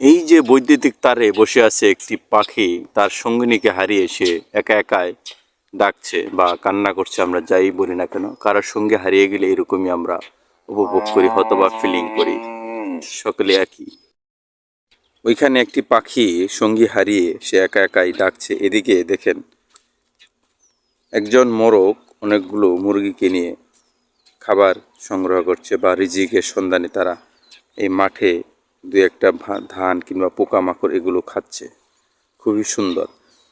এই যে বৈদ্যুতিক তারে বসে আছে একটি পাখি, তার সঙ্গিনীকে হারিয়ে সে একা একাই ডাকছে বা কান্না করছে। আমরা যাই বলি না কেন, কারোর সঙ্গে হারিয়ে গেলে এরকমই আমরা উপভোগ করি, হয়তোবা ফিলিং করি, সকলে একই। ওইখানে একটি পাখি সঙ্গী হারিয়ে সে একা একাই ডাকছে। এদিকে দেখেন একজন মোরগ অনেকগুলো মুরগিকে নিয়ে খাবার সংগ্রহ করছে বা রিজিকের সন্ধানে তারা এই মাঠে দু একটা ধান কিংবা পোকামাকড় এগুলো খাচ্ছে। খুবই সুন্দর।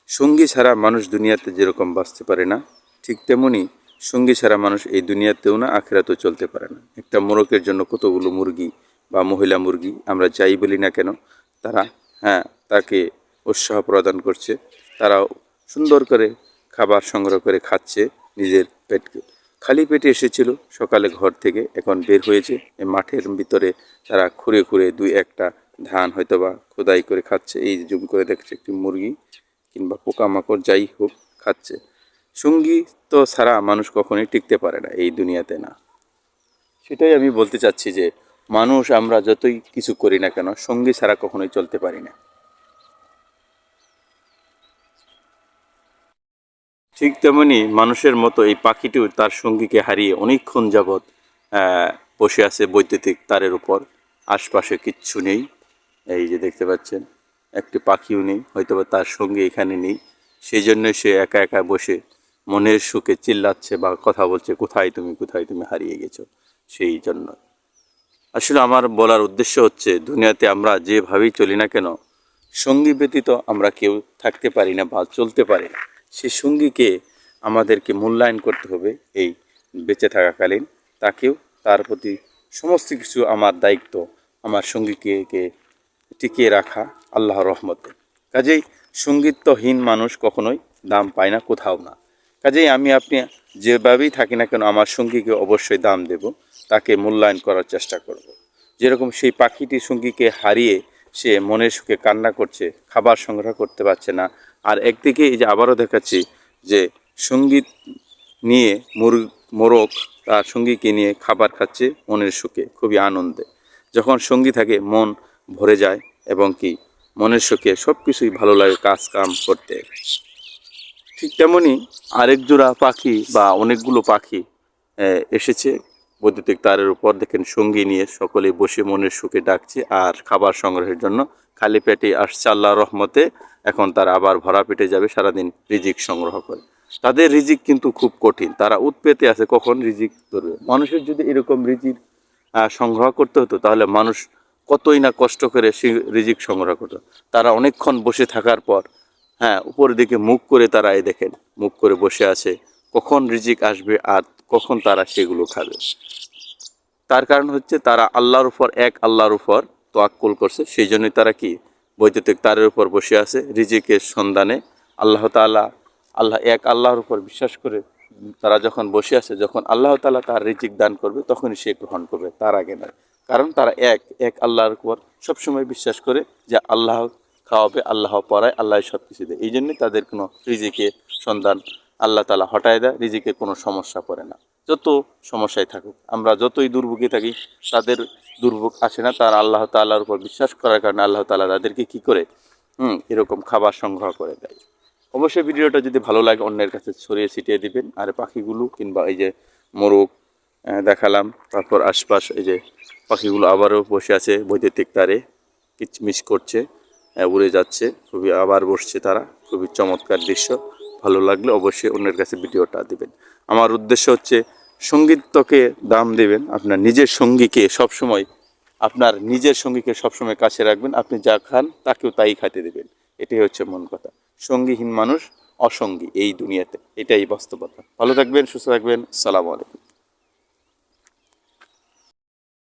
সঙ্গী ছাড়া মানুষ দুনিয়াতে যেরকম বাঁচতে পারে না, ঠিক তেমনি সঙ্গী ছাড়া মানুষ এই দুনিয়াতেও না, আখেরাতেও চলতে পারে না। একটা মোরগের জন্য কতগুলো মুরগি বা মহিলা মুরগি আমরা যাই বলি না কেন, তারা তাকে উৎসাহ প্রদান করছে। তারাও সুন্দর করে খাবার সংগ্রহ করে খাচ্ছে নিজের পেটকে। খালি পেটে এসেছিল সকালে ঘর থেকে, এখন বের হয়েছে এই মাঠের ভিতরে। তারা খুঁড়ে খুঁড়ে দুই একটা ধান হয়তোবা খোদাই করে খাচ্ছে। এই জুম করে দেখছে একটি মুরগি কিংবা পোকামাকড় যাই হোক খাচ্ছে। সঙ্গী তো ছাড়া মানুষ কখনোই টিকতে পারে না এই দুনিয়াতে, না। সেটাই আমি বলতে চাচ্ছি যে মানুষ আমরা যতই কিছু করি না কেন, সঙ্গী ছাড়া কখনোই চলতে পারি না। ঠিক তেমনি মানুষের মতো এই পাখিটিও তার সঙ্গীকে হারিয়ে অনেকক্ষণ যাবৎ বসে আছে বৈদ্যুতিক তারের উপর। আশপাশে কিচ্ছু নেই। এই যে দেখতে পাচ্ছেন একটি পাখিও নেই, হয়তোবা তার সঙ্গী এখানে নেই। সেই জন্য সে একা একা বসে মনের সুখে চিল্লাচ্ছে বা কথা বলছে, কোথায় তুমি, কোথায় তুমি হারিয়ে গেছো। সেই জন্য আসলে আমার বলার উদ্দেশ্য হচ্ছে, দুনিয়াতে আমরা যেভাবেই চলি না কেন, সঙ্গী ব্যতীত আমরা কেউ থাকতে পারি না বা চলতে পারি না। সে সঙ্গীকে আমাদেরকে মূল্যায়ন করতে হবে এই বেঁচে থাকাকালীন। তাকেও, তার প্রতি সমস্ত কিছু আমার দায়িত্ব, আমার সঙ্গীকে টিকিয়ে রাখা আল্লাহর রহমতে। কাজেই সঙ্গীত্বহীন মানুষ কখনোই দাম পায় না, কোথাও না। কাজেই আমি আপনি যেভাবেই থাকি না কেন, আমার সঙ্গীকে অবশ্যই দাম দেব, তাকে মূল্যায়ন করার চেষ্টা করব। যেরকম সেই পাখিটি সঙ্গীকে হারিয়ে সে মনের সুখে কান্না করছে, খাবার সংগ্রহ করতে পারছে না। আর একদিকে এই যে আবারও দেখাচ্ছি যে সঙ্গীত নিয়ে মোরগ তার সঙ্গীকে নিয়ে খাবার খাচ্ছে মনের সুখে, খুবই আনন্দে। যখন সঙ্গী থাকে মন ভরে যায় এবং কি মনের সুখে সব কিছুই ভালো লাগে কাজ কাম করতে। ঠিক তেমনি আরেক জোড়া পাখি বা অনেকগুলো পাখি এসেছে বৈদ্যুতিক তারের উপর। দেখেন সঙ্গী নিয়ে সকলে বসে মনের সুখে ডাকছে আর খাবার সংগ্রহের জন্য। খালি পেটে আসছে আল্লাহর রহমতে, এখন তারা আবার ভরা পেটে যাবে সারাদিন রিজিক সংগ্রহ করে। তাদের রিজিক কিন্তু খুব কঠিন, তারা উৎপেতে আছে কখন রিজিক ধরবে। মানুষের যদি এরকম রিজিক সংগ্রহ করতে হতো, তাহলে মানুষ কতই না কষ্ট করে সেই রিজিক সংগ্রহ করতো। তারা অনেকক্ষণ বসে থাকার পর উপরের দিকে মুখ করে তারা এই দেখেন মুখ করে বসে আছে, কখন রিজিক আসবে আর কখন তারা সেগুলো খাবে। তার কারণ হচ্ছে তারা আল্লাহর উপর, এক আল্লাহর উপর তোয়াক্কুল করছে। সেই জন্যই তারা কি বৈদ্যুতিক তারের উপর বসে আছে রিজিকের সন্ধানে। আল্লাহ তাআলা, আল্লাহ এক আল্লাহর উপর বিশ্বাস করে তারা যখন বসে আছে, যখন আল্লাহ তাআলা তার রিজিক দান করবে তখনই সে গ্রহণ করবে, তার আগে নয়। কারণ তারা এক আল্লাহর উপর সবসময় বিশ্বাস করে যে আল্লাহ খাওয়াবে, আল্লাহ পড়ায়, আল্লাহ সব কিছু দেয়। এই জন্যই তাদের কোনো রিজিকের সন্ধান আল্লাহ তাআলা হটায় দেয়, রিজিকের কোনো সমস্যা পড়ে না। যত সমস্যায় থাকুক, আমরা যতই দুর্ভোগে থাকি, তাদের দুর্ভোগ আসে না। তার আল্লাহ তাআলার উপর বিশ্বাস করার কারণে আল্লাহ তাআলা তাদেরকে কী করে এরকম খাবার সংগ্রহ করে দেয়। অবশ্যই ভিডিওটা যদি ভালো লাগে অন্যের কাছে ছড়িয়ে ছিটিয়ে দিবেন। আর পাখিগুলো কিংবা এই যে মোরগ দেখালাম, তারপর আশপাশ এই যে পাখিগুলো আবারও বসে আছে বৈদ্যুতিক তারে, কিচমিচ করছে, উড়ে যাচ্ছে, খুবই আবার বসছে তারা। খুবই চমৎকার দৃশ্য। ভালো লাগলে অবশ্যই অন্যের কাছে ভিডিওটা দিবেন। আমার উদ্দেশ্য হচ্ছে সঙ্গীত্বকে দাম দেবেন, আপনার নিজের সঙ্গীকে সবসময়, আপনার নিজের সঙ্গীকে সবসময় কাছে রাখবেন। আপনি যা খান তাকেও তাই খাইতে দেবেন। এটাই হচ্ছে মন কথা। সঙ্গীহীন মানুষ অসঙ্গী এই দুনিয়াতে, এটাই বাস্তবতা। ভালো থাকবেন, সুস্থ থাকবেন। আসসালামু আলাইকুম।